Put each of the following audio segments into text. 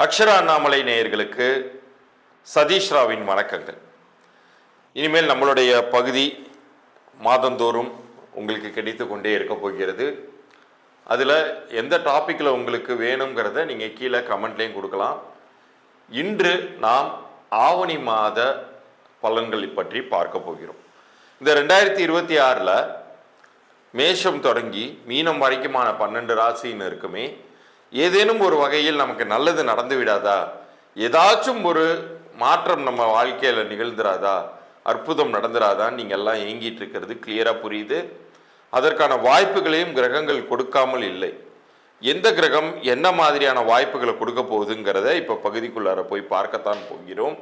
அக்ஷரா அண்ணாமலை நேயர்களுக்கு சதீஷ் ராவின் வணக்கங்கள். இனிமேல் நம்மளுடைய பகுதி மாதந்தோறும் உங்களுக்கு கிடைத்து கொண்டே இருக்க போகிறது. அதில் எந்த டாப்பிக்கில் உங்களுக்கு வேணுங்கிறத நீங்கள் கீழே கமெண்ட்லேயும் கொடுக்கலாம். இன்று நாம் ஆவணி மாத பலன்களை பற்றி பார்க்க போகிறோம். இந்த 2026 மேஷம் தொடங்கி மீனம் வரைக்குமான 12 ராசின்னு இருக்குமே, ஏதேனும் ஒரு வகையில் நமக்கு நல்லது நடந்து விடாதா, ஏதாச்சும் ஒரு மாற்றம் நம்ம வாழ்க்கையில் நிகழ்ந்துராதா, அற்புதம் நடந்துராதான்னு நீங்கள் எல்லாம் ஏங்கிட்டு இருக்கிறது கிளியராக புரியுது. அதற்கான வாய்ப்புகளையும் கிரகங்கள் கொடுக்காமல் இல்லை. எந்த கிரகம் என்ன மாதிரியான வாய்ப்புகளை கொடுக்க போகுதுங்கிறத இப்போ பகுதிக்குள்ளார போய் பார்க்கத்தான் போகிறோம்.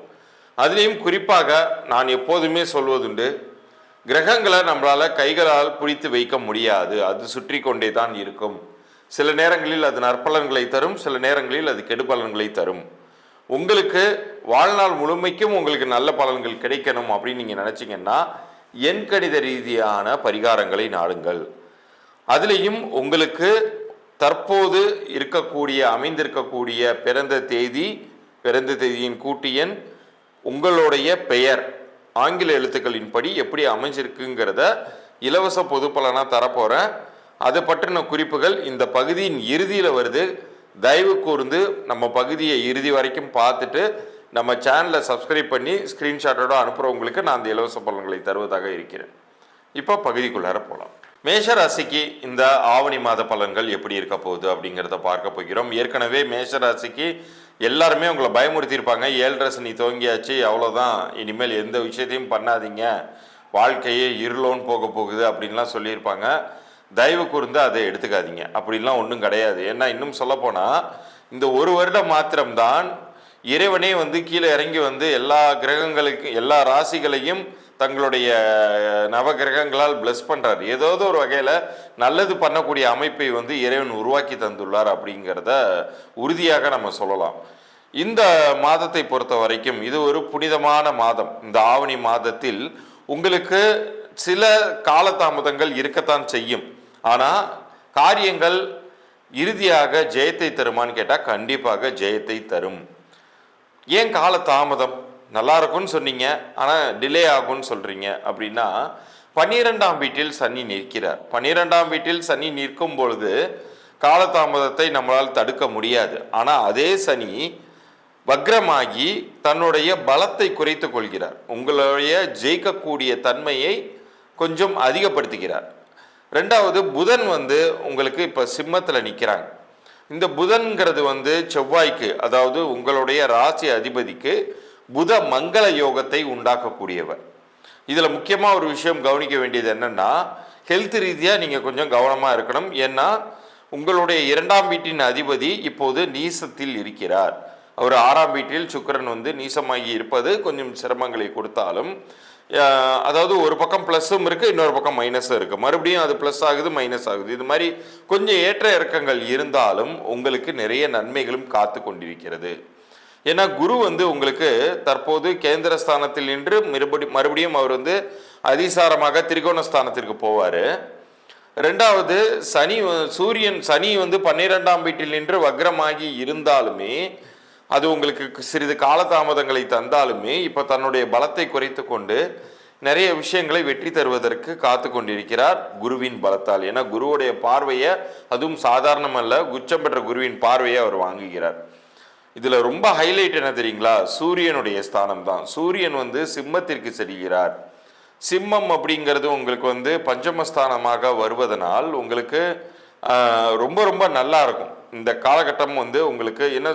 அதுலேயும் குறிப்பாக நான் எப்போதுமே சொல்வதுண்டு, கிரகங்களை நம்மளால் கைகளால் பிடித்து வைக்க முடியாது. அது சுற்றி கொண்டே தான் இருக்கும். சில நேரங்களில் அது நற்பலன்களை தரும், சில நேரங்களில் அது கெடுபலன்களை தரும். உங்களுக்கு வாழ்நாள் முழுமைக்கும் உங்களுக்கு நல்ல பலன்கள் கிடைக்கணும் அப்படின்னு நீங்கள் நினச்சிங்கன்னா எண்கணித ரீதியான பரிகாரங்களை நாடுங்கள். அதுலேயும் உங்களுக்கு தற்போது அமைந்திருக்கக்கூடிய பிறந்த தேதியின் கூட்டு எண், உங்களுடைய பெயர் ஆங்கில எழுத்துக்களின் படி எப்படி அமைஞ்சிருக்குங்கிறத இலவச பொது பலனாக தரப்போகிறேன். அதை பற்றின குறிப்புகள் இந்த பகுதியின் இறுதியில் வருது. தயவு கூர்ந்து நம்ம பகுதியை இறுதி வரைக்கும் பார்த்துட்டு நம்ம சேனலை சப்ஸ்கிரைப் பண்ணி ஸ்க்ரீன்ஷாட்டோட அனுப்புகிறவங்களுக்கு நான் அந்த இலவச பலன்களை தருவதாக இருக்கிறேன். இப்போ பகுதிக்குள்ளார போகலாம். மேஷ ராசிக்கு இந்த ஆவணி மாத பலன்கள் எப்படி இருக்க போகுது அப்படிங்கிறத பார்க்க போகிறோம். ஏற்கனவே மேஷ ராசிக்கு எல்லாருமே உங்களை பயமுறுத்தியிருப்பாங்க. 7.5 சனி துவங்கியாச்சு, அவ்வளோதான், இனிமேல் எந்த விஷயத்தையும் பண்ணாதீங்க, வாழ்க்கையே இருளோன்னு போக போகுது அப்படின்லாம் சொல்லியிருப்பாங்க. தயவு கூர்ந்து அதை எடுத்துக்காதீங்க. அப்படின்லாம் ஒன்றும் கிடையாது. ஏன்னா இன்னும் சொல்லப்போனால் இந்த ஒரு வருடம் மாத்திரம்தான் இறைவனே கீழே இறங்கி எல்லா எல்லா ராசிகளையும் தங்களுடைய நவ கிரகங்களால் பிளஸ் பண்ணுறாரு. ஏதாவது ஒரு வகையில் நல்லது பண்ணக்கூடிய அமைப்பை இறைவன் உருவாக்கி தந்துள்ளார் அப்படிங்கிறத உறுதியாக நம்ம சொல்லலாம். இந்த மாதத்தை பொறுத்த வரைக்கும் இது ஒரு புனிதமான மாதம். இந்த ஆவணி மாதத்தில் உங்களுக்கு சில காலதாமதங்கள் இருக்கத்தான் செய்யும். ஆனால் காரியங்கள் இறுதியாக ஜெயத்தை தருமான்னு கேட்டால் கண்டிப்பாக ஜெயத்தை தரும். ஏன் காலதாமதம்? நல்லா இருக்கும்னு சொன்னீங்க, ஆனால் டிலே ஆகும்னு சொல்கிறீங்க அப்படின்னா, 12ஆம் வீட்டில் சனி நிற்கிறார். 12ஆம் வீட்டில் சனி நிற்கும் பொழுது காலதாமதத்தை நம்மளால் தடுக்க முடியாது. ஆனால் அதே சனி வக்ரமாகி தன்னுடைய பலத்தை குறைத்து கொள்கிறார். உங்களுடைய ஜெயிக்கக்கூடிய தன்மையை கொஞ்சம் அதிகப்படுத்துகிறார். ரெண்டாவது, புதன் உங்களுக்கு இப்போ சிம்மத்தில் நிற்கிறாங்க. இந்த புதன்கிறது செவ்வாய்க்கு, அதாவது உங்களுடைய ராசி அதிபதிக்கு புத மங்கள யோகத்தை உண்டாக்கக்கூடியவர். இதில் முக்கியமாக ஒரு விஷயம் கவனிக்க வேண்டியது என்னென்னா, ஹெல்த் ரீதியாக நீங்கள் கொஞ்சம் கவனமாக இருக்கணும். ஏன்னா உங்களுடைய 2ஆம் வீட்டின் அதிபதி இப்போது நீசத்தில் இருக்கிறார். அவர் 6ஆம் வீட்டில் சுக்கிரன் நீசமாகி இருப்பது கொஞ்சம் சிரமங்களை கொடுத்தாலும், அதாவது ஒரு பக்கம் ப்ளஸ்ஸும் இருக்குது, இன்னொரு பக்கம் மைனஸும் இருக்குது. மறுபடியும் அது ப்ளஸ் ஆகுது, மைனஸ் ஆகுது. இது மாதிரி கொஞ்சம் ஏற்ற இறக்கங்கள் இருந்தாலும் உங்களுக்கு நிறைய நன்மைகளும் காத்து கொண்டிருக்கிறது. ஏன்னா குரு உங்களுக்கு தற்போது கேந்திரஸ்தானத்தில் நின்று மறுபடியும் அவர் அதிசாரமாக திரிகோணஸ்தானத்திற்கு போவார். ரெண்டாவது, சனி 12ஆம் வீட்டில் நின்று வக்ரமாகி இருந்தாலுமே, அது உங்களுக்கு சிறிது காலதாமதங்களை தந்தாலுமே, இப்போ தன்னுடைய பலத்தை குறைத்து கொண்டு நிறைய விஷயங்களை வெற்றி தருவதற்கு காத்து கொண்டிருக்கிறார் குருவின் பலத்தால். ஏன்னா குருவுடைய பார்வையை, அதுவும் சாதாரணமல்ல, உச்சம் பெற்ற குருவின் பார்வையை அவர் வாங்குகிறார். இதில் ரொம்ப ஹைலைட் என்ன தெரியுங்களா? சூரியனுடைய ஸ்தானம் தான். சூரியன் சிம்மத்திற்கு செல்கிறார். சிம்மம் அப்படிங்கிறது உங்களுக்கு பஞ்சமஸ்தானமாக வருவதனால் உங்களுக்கு ரொம்ப ரொம்ப நல்லா இருக்கும் இந்த காலகட்டம். உங்களுக்கு என்ன,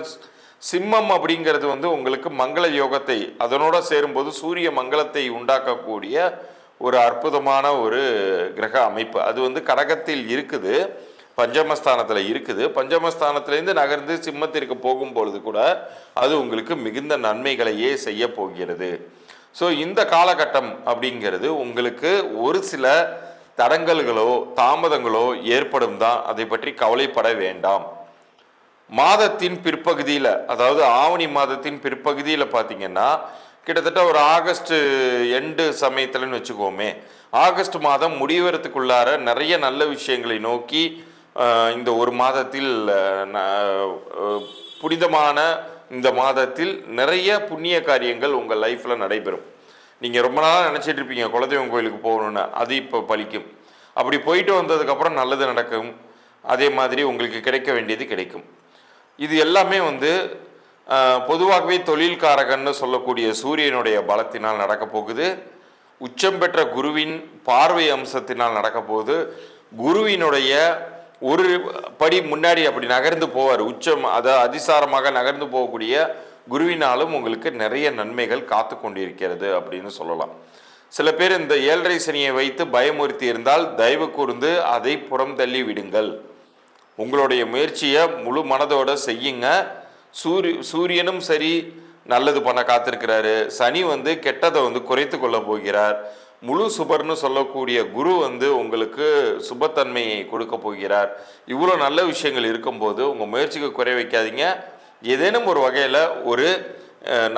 சிம்மம் அப்படிங்கிறது உங்களுக்கு மங்கள யோகத்தை, அதனோட சேரும்போது சூரிய மங்களத்தை உண்டாக்கக்கூடிய ஒரு அற்புதமான ஒரு கிரக அமைப்பு. அது கடகத்தில் இருக்குது, பஞ்சமஸ்தானத்தில் இருக்குது. பஞ்சமஸ்தானத்திலேருந்து நகர்ந்து சிம்மத்திற்கு போகும்பொழுது கூட அது உங்களுக்கு மிகுந்த நன்மைகளையே செய்ய போகிறது. ஸோ இந்த காலகட்டம் அப்படிங்கிறது உங்களுக்கு ஒரு சில தடங்கல்களோ தாமதங்களோ ஏற்படும் தான். அதை பற்றி கவலைப்பட வேண்டாம். மாதத்தின் பிற்பகுதியில், அதாவது ஆவணி மாதத்தின் பிற்பகுதியில் பார்த்தீங்கன்னா, கிட்டத்தட்ட ஒரு ஆகஸ்ட் எண்டு சமயத்தில்னு வச்சுக்கோமே, ஆகஸ்ட் மாதம் முடிவறதுக்குள்ளார நிறைய நல்ல விஷயங்களை நோக்கி இந்த ஒரு மாதத்தில் புனிதமான இந்த மாதத்தில் நிறைய புண்ணிய காரியங்கள் உங்கள் லைஃப்பில் நடைபெறும். நீங்கள் ரொம்ப நாளாக நினச்சிட்டு இருப்பீங்க குலதெய்வம் கோயிலுக்கு போகணுன்னு, அது இப்போ பலிக்கும். அப்படி போயிட்டு வந்ததுக்கப்புறம் நல்லது நடக்கும். அதே மாதிரி உங்களுக்கு கிடைக்க வேண்டியது கிடைக்கும். இது எல்லாமே பொதுவாகவே தொழில்காரகன்னு சொல்லக்கூடிய சூரியனுடைய பலத்தினால் நடக்க போகுது. உச்சம் பெற்ற குருவின் பார்வை அம்சத்தினால் நடக்க போகுது. குருவினுடைய ஒரு படி முன்னாடி அப்படி நகர்ந்து போவார். உச்சம் அதிசாரமாக நகர்ந்து போகக்கூடிய குருவினாலும் உங்களுக்கு நிறைய நன்மைகள் காத்து கொண்டிருக்கிறது அப்படின்னு சொல்லலாம். சில பேர் இந்த 7.5 சனியை வைத்து பயமுறுத்தி இருந்தால் தயவு கூர்ந்து அதை புறம் தள்ளி விடுங்கள். உங்களுடைய முயற்சியை முழு மனதோட செய்யுங்க. சூரியனும் சரி நல்லது பண்ண காத்திருக்கிறாரு. சனி கெட்டதை குறைத்து கொள்ள போகிறார். முழு சுபர்னு சொல்லக்கூடிய குரு உங்களுக்கு சுபத்தன்மையை கொடுக்க போகிறார். இவ்வளோ நல்ல விஷயங்கள் இருக்கும்போது உங்கள் முயற்சிக்கு குறை வைக்காதீங்க. ஏதேனும் ஒரு வகையில் ஒரு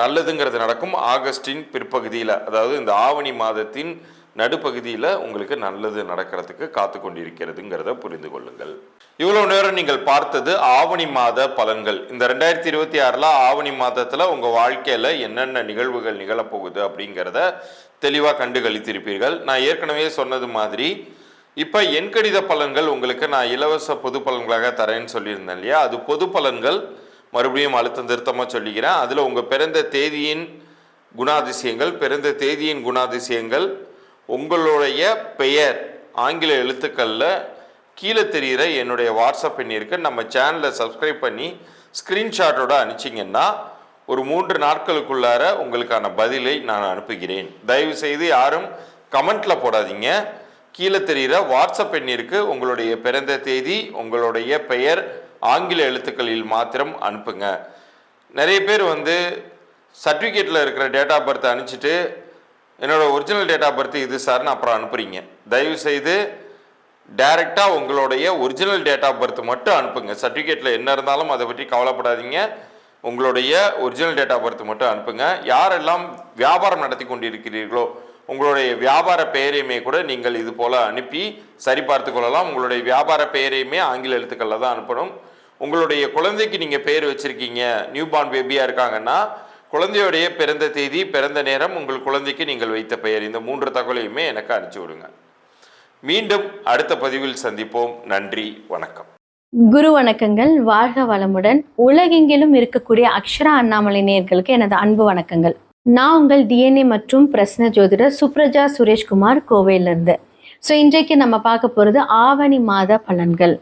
நல்லதுங்கிறது நடக்கும். ஆகஸ்டின் பிற்பகுதியில், அதாவது இந்த ஆவணி மாதத்தின் நடுப்பகுதியில் உங்களுக்கு நல்லது நடக்கிறதுக்கு காத்து கொண்டிருக்கிறதுங்கிறத புரிந்து கொள்ளுங்கள். இவ்வளவு நேரம் நீங்கள் பார்த்தது ஆவணி மாத பலன்கள். இந்த 2026 ஆவணி மாதத்தில் உங்கள் வாழ்க்கையில் என்னென்ன நிகழ்வுகள் நிகழப்போகுது அப்படிங்கிறத தெளிவாக கண்டுகளித்திருப்பீர்கள். நான் ஏற்கனவே சொன்னது மாதிரி இப்போ எண்கணித பலன்கள் உங்களுக்கு நான் இலவச பொது பலன்களாக தரேன்னு சொல்லியிருந்தேன் இல்லையா? அது பொது பலன்கள். மறுபடியும் அழுத்தம் திருத்தமாக சொல்லிக்கிறேன். அதில் உங்கள் பிறந்த தேதியின் குணாதிசயங்கள், உங்களுடைய பெயர் ஆங்கில எழுத்துக்களில் கீழே தெரிகிற என்னுடைய வாட்ஸ்அப் எண்ணிற்கு நம்ம சேனலை சப்ஸ்கிரைப் பண்ணி ஸ்க்ரீன்ஷாட்டோட அனுப்பிச்சிங்கன்னா ஒரு 3 நாட்களுக்குள்ளார உங்களுக்கான பதிலை நான் அனுப்புகிறேன். தயவு செய்து யாரும் கமெண்ட்டில் போடாதீங்க. கீழே தெரிகிற வாட்ஸ்அப் எண்ணிற்கு உங்களுடைய பிறந்த தேதி, உங்களுடைய பெயர் ஆங்கில எழுத்துக்களில் மாத்திரம் அனுப்புங்க. நிறைய பேர் சர்டிஃபிகேட்டில் இருக்கிற டேட் ஆஃப் பர்த் அனுப்பிச்சிட்டு என்னோடய ஒரிஜினல் டேட் ஆஃப் பர்த் இது சார்னு அப்புறம் அனுப்புகிறீங்க. தயவு செய்து டைரெக்டாக உங்களுடைய ஒரிஜினல் டேட் ஆஃப் பர்த் மட்டும் அனுப்புங்க. சர்டிஃபிகேட்டில் என்ன இருந்தாலும் அதை பற்றி கவலைப்படாதீங்க. உங்களுடைய ஒரிஜினல் டேட் ஆஃப் பர்த் மட்டும் அனுப்புங்க. யாரெல்லாம் வியாபாரம் நடத்தி கொண்டிருக்கிறீர்களோ உங்களுடைய வியாபார பெயரையுமே கூட நீங்கள் இது போல் அனுப்பி சரி பார்த்து கொள்ளலாம். உங்களுடைய வியாபார பெயரையுமே ஆங்கில எழுத்துக்களில் தான் அனுப்பணும். உங்களுடைய குழந்தைக்கு நீங்கள் பெயர் வச்சுருக்கீங்க, நியூ பார்ன் பேபியாக இருக்காங்கன்னா குழந்தையுடைய பிறந்த தேதி, பிறந்த நேரம், உங்கள் குழந்தைக்கு நீங்கள் வைத்த பெயர், இந்த 3 தகவலையுமே எனக்கு அனுப்பிச்சி விடுங்க. மீண்டும் அடுத்த பதிவில் சந்திப்போம். நன்றி, வணக்கம். குரு வணக்கங்கள். வாழ்க வளமுடன். உலகெங்கிலும் இருக்கக்கூடிய அக்ஷரா அண்ணாமலை நேயர்களுக்கு எனது அன்பு வணக்கங்கள். நான் உங்கள் டிஎன்ஏ மற்றும் பிரஸ்ன ஜோதிடர் சுப்ரஜா சுரேஷ்குமார், கோவையிலிருந்து. ஸோ இன்றைக்கு நம்ம பார்க்க போகிறது ஆவணி மாத பலன்கள்.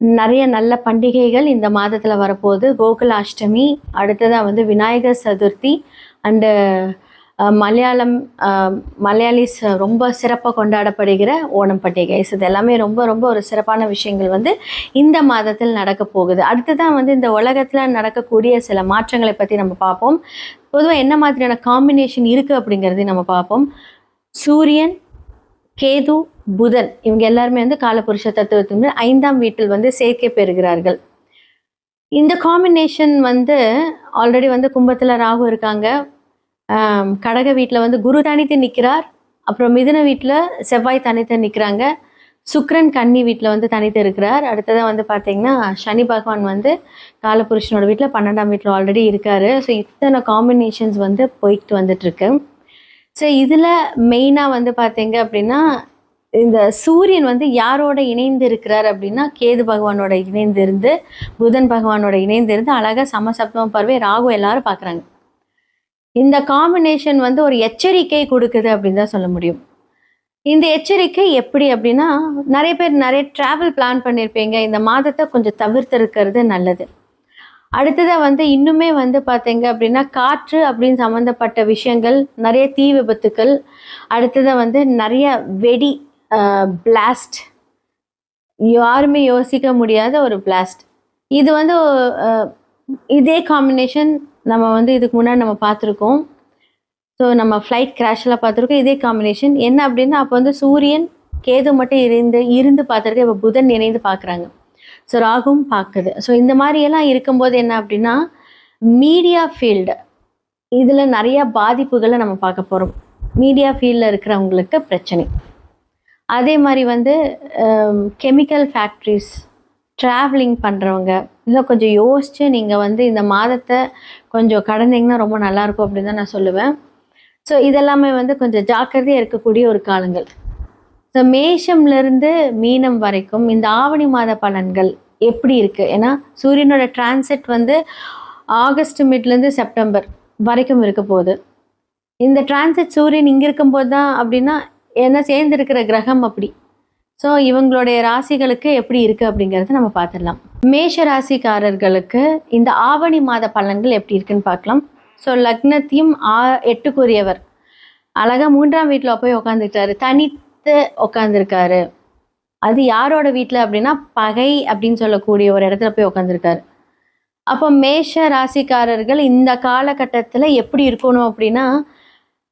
நிறைய நல்ல பண்டிகைகள் இந்த மாதத்தில் வரப்போகுது. கோகுலாஷ்டமி, அடுத்ததாக விநாயகர் சதுர்த்தி அண்டு மலையாளிஸ் ரொம்ப சிறப்பாக கொண்டாடப்படுகிற ஓணம் பண்டிகை. இது எல்லாமே ரொம்ப ரொம்ப ஒரு சிறப்பான விஷயங்கள் இந்த மாதத்தில் நடக்க போகுது. அடுத்ததான் இந்த உலகத்தில் நடக்கக்கூடிய சில மாற்றங்களை பற்றி நம்ம பார்ப்போம். பொதுவாக என்ன மாதிரியான காம்பினேஷன் இருக்குது அப்படிங்கிறதையும் நம்ம பார்ப்போம். சூரியன், கேது, புதன் இவங்க எல்லாருமே காலபுருஷ தத்துவத்தின் 5ஆம் வீட்டில் சேர்க்கை பெறுகிறார்கள். இந்த காம்பினேஷன் ஆல்ரெடி கும்பத்தில் ராகு இருக்காங்க. கடக வீட்டில் குரு தனித்து நிற்கிறார். அப்புறம் மிதுன வீட்டில் செவ்வாய் தனித்து நிற்கிறாங்க. சுக்கிரன் கன்னி வீட்டில் தனித்து இருக்கிறார். அடுத்ததாக பார்த்தீங்கன்னா சனி பகவான் காலபுருஷனோட வீட்டில் 12ஆம் வீட்டில் ஆல்ரெடி இருக்கார். ஸோ இத்தனை காம்பினேஷன்ஸ் போயிட்டு வந்துட்டுருக்கு. ஸோ இதில் மெயினாக பார்த்தீங்க அப்படின்னா இந்த சூரியன் யாரோட இணைந்து இருக்கிறார் அப்படின்னா கேது பகவானோட இணைந்திருந்து, புதன் பகவானோட இணைந்திருந்து அழகாக சமசப்தம பார்வை ராகு எல்லாரும் பார்க்குறாங்க. இந்த காம்பினேஷன் ஒரு எச்சரிக்கை கொடுக்குது அப்படின்னு தான் சொல்ல முடியும். இந்த எச்சரிக்கை எப்படி அப்படின்னா, நிறைய பேர் நிறைய ட்ராவல் பிளான் பண்ணியிருப்பீங்க. இந்த மாதத்தை கொஞ்சம் தவிர்த்திருக்கிறது நல்லது. அடுத்ததாக இன்னுமே பார்த்தீங்க அப்படின்னா காற்று அப்படின்னு சம்மந்தப்பட்ட விஷயங்கள், நிறைய தீ விபத்துக்கள், அடுத்ததாக நிறைய வெடி பிளாஸ்ட், யாருமே யோசிக்க முடியாத ஒரு பிளாஸ்ட். இது இதே காம்பினேஷன் நம்ம இதுக்கு முன்னாடி நம்ம பார்த்துருக்கோம். ஸோ நம்ம ஃப்ளைட் கிராஷில் பார்த்துருக்கோம். இதே காம்பினேஷன் என்ன அப்படின்னா, அப்போ சூரியன் கேது மட்டும் இருந்து பார்த்துருக்கு. இப்போ புதன் இணைந்து பார்க்குறாங்க. ஸோ ராகும் பார்க்குது. ஸோ இந்த மாதிரியெல்லாம் இருக்கும்போது என்ன அப்படின்னா, மீடியா ஃபீல்டு இதில் நிறைய பாதிப்புகளை நம்ம பார்க்க போகிறோம். மீடியா ஃபீல்டில் இருக்கிறவங்களுக்கு பிரச்சனை. அதே மாதிரி கெமிக்கல் ஃபேக்ட்ரிஸ், ட்ராவலிங் பண்ணுறவங்க இதெல்லாம் கொஞ்சம் யோசித்து நீங்கள் வந்து இந்த மாதத்தை கொஞ்சம் கடந்தீங்கன்னா ரொம்ப நல்லாயிருக்கும் அப்படின்னு தான் நான் சொல்லுவேன். ஸோ இதெல்லாமே வந்து கொஞ்சம் ஜாக்கிரதையாக இருக்கக்கூடிய ஒரு காலங்கள். ஸோ மேஷம்லேருந்து மீனம் வரைக்கும் இந்த ஆவணி மாத பலன்கள் எப்படி இருக்குது? ஏன்னா சூரியனோட டிரான்சிட் வந்து ஆகஸ்ட் மிட்லேருந்து செப்டம்பர் வரைக்கும் இருக்க போகுது. இந்த டிரான்சிட் சூரியன் இங்கே இருக்கும்போது தான் அப்படின்னா என்ன சேர்ந்துருக்கிற கிரகம் அப்படி. ஸோ இவங்களுடைய ராசிகளுக்கு எப்படி இருக்குது அப்படிங்கிறத நம்ம பார்த்துடலாம். மேஷ ராசிக்காரர்களுக்கு இந்த ஆவணி மாத பலன்கள் எப்படி இருக்குன்னு பார்க்கலாம். ஸோ லக்னத்தையும் 8க்குரியவர் அழகாக 3ஆம் வீட்டில் போய் உட்காந்துக்கிட்டாரு, தனித்து உட்காந்துருக்காரு. அது யாரோட வீட்டில் அப்படின்னா பகை அப்படின்னு சொல்லக்கூடிய ஒரு இடத்துல போய் உட்காந்துருக்காரு. அப்போ மேஷ ராசிக்காரர்கள் இந்த காலகட்டத்தில் எப்படி இருக்கணும் அப்படின்னா,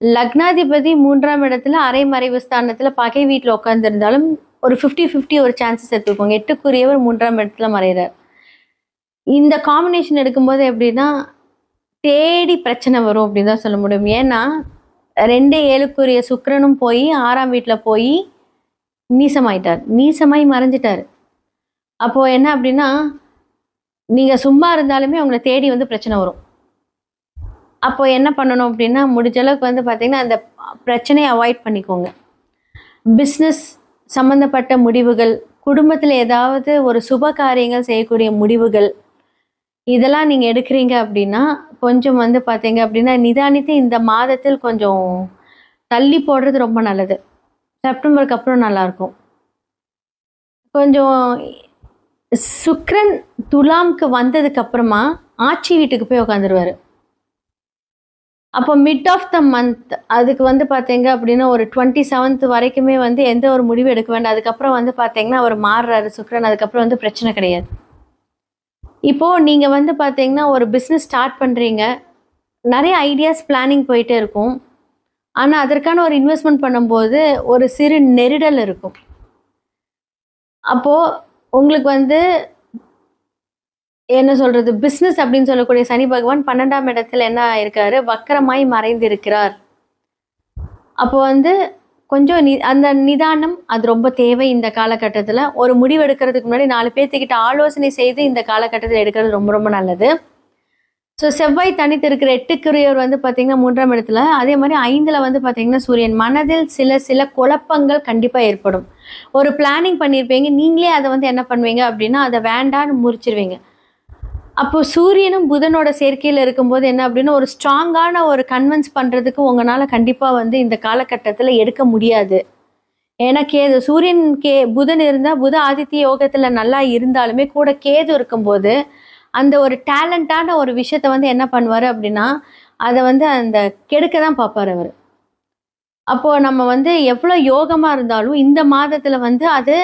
லக்னாதிபதி 3ஆம் இடத்துல அரைமறைவு ஸ்தானத்தில் பகை வீட்டில் உட்காந்துருந்தாலும் ஒரு 50-50 ஒரு சான்சஸ் எடுத்துக்கோங்க. 8க்குரியவர் 3ஆம் இடத்துல மறைகிறார். இந்த காம்பினேஷன் எடுக்கும்போது எப்படின்னா தேடி பிரச்சனை வரும் அப்படின்னு தான் சொல்ல முடியும். ஏன்னா 2-7க்குரிய சுக்கிரனும் போய் 6ஆம் வீட்டில் போய் நீசமாயிட்டார், நீசமாய் மறைஞ்சிட்டார். அப்போது என்ன அப்படின்னா நீங்கள் சும்மா இருந்தாலுமே உங்களை தேடி வந்து பிரச்சனை வரும். அப்போ என்ன பண்ணணும் அப்படின்னா முடிஞ்ச அளவுக்கு வந்து பார்த்திங்கன்னா அந்த பிரச்சனையை அவாய்ட் பண்ணிக்கோங்க. பிஸ்னஸ் சம்மந்தப்பட்ட முடிவுகள், குடும்பத்தில் ஏதாவது ஒரு சுப காரியங்கள் செய்யக்கூடிய முடிவுகள், இதெல்லாம் நீங்கள் எடுக்கிறீங்க அப்படின்னா கொஞ்சம் வந்து பார்த்தீங்க அப்படின்னா நிதானித்து இந்த மாதத்தில் கொஞ்சம் தள்ளி போடுறது ரொம்ப நல்லது. செப்டம்பருக்கு அப்புறம் நல்லாயிருக்கும். கொஞ்சம் சுக்கிரன் துலாம்க்கு வந்ததுக்கு அப்புறமா ஆட்சி வீட்டுக்கு போய் உட்காந்துருவார். அப்போ மிட் ஆஃப் த மந்த் அதுக்கு வந்து பார்த்தீங்க அப்படின்னா ஒரு 27th வரைக்குமே வந்து எந்த ஒரு முடிவு எடுக்க வேண்டாம். அதுக்கப்புறம் வந்து பார்த்தீங்கன்னா அவர் மாறுறாரு சுக்கிரன். அதுக்கப்புறம் வந்து பிரச்சனை கிடையாது. இப்போது நீங்கள் வந்து பார்த்தீங்கன்னா ஒரு பிஸ்னஸ் ஸ்டார்ட் பண்ணுறீங்க, நிறைய ஐடியாஸ் பிளானிங் போயிட்டே இருக்கும். ஆனால் அதற்கான ஒரு இன்வெஸ்ட்மெண்ட் பண்ணும்போது ஒரு சிறு நெருடல் இருக்கும். அப்போது உங்களுக்கு வந்து என்ன சொல்கிறது, பிஸ்னஸ் அப்படின்னு சொல்லக்கூடிய சனி பகவான் 12ஆம் இடத்துல என்ன இருக்காரு, வக்கரமாய் மறைந்திருக்கிறார். அப்போ வந்து கொஞ்சம் அந்த நிதானம் அது ரொம்ப தேவை இந்த காலகட்டத்தில். ஒரு முடிவு எடுக்கிறதுக்கு முன்னாடி 4 பேர்த்துக்கிட்ட ஆலோசனை செய்து இந்த காலகட்டத்தில் எடுக்கிறது ரொம்ப ரொம்ப நல்லது. ஸோ செவ்வாய் தனித்து இருக்கிற 8க்குரியவர் வந்து பார்த்திங்கன்னா 3ஆம் இடத்துல, அதே மாதிரி 5ல் வந்து பார்த்திங்கன்னா சூரியன். மனதில் சில குழப்பங்கள் கண்டிப்பாக ஏற்படும். ஒரு பிளானிங் பண்ணியிருப்பீங்க, நீங்களே அதை வந்து என்ன பண்ணுவீங்க அப்படின்னா அதை வேண்டான்னு முறிச்சிருவீங்க. அப்போது சூரியனும் புதனோட சேர்க்கையில் இருக்கும்போது என்ன அப்படின்னா ஒரு ஸ்ட்ராங்கான ஒரு கன்வின்ஸ் பண்ணுறதுக்கு உங்களால் கண்டிப்பாக வந்து இந்த காலகட்டத்தில் எடுக்க முடியாது. ஏன்னா கேது, சூரியன் புதன் இருந்தால் புத ஆதித்ய யோகத்தில் நல்லா இருந்தாலுமே கூட கேது இருக்கும்போது அந்த ஒரு டேலண்டான ஒரு விஷயத்த வந்து என்ன பண்ணுவார் அப்படின்னா அதை வந்து அந்த கெடுக்க தான் பார்ப்பார் அவர். அப்போது நம்ம வந்து எவ்வளோ யோகமாக இருந்தாலும் இந்த மாதத்தில் வந்து அது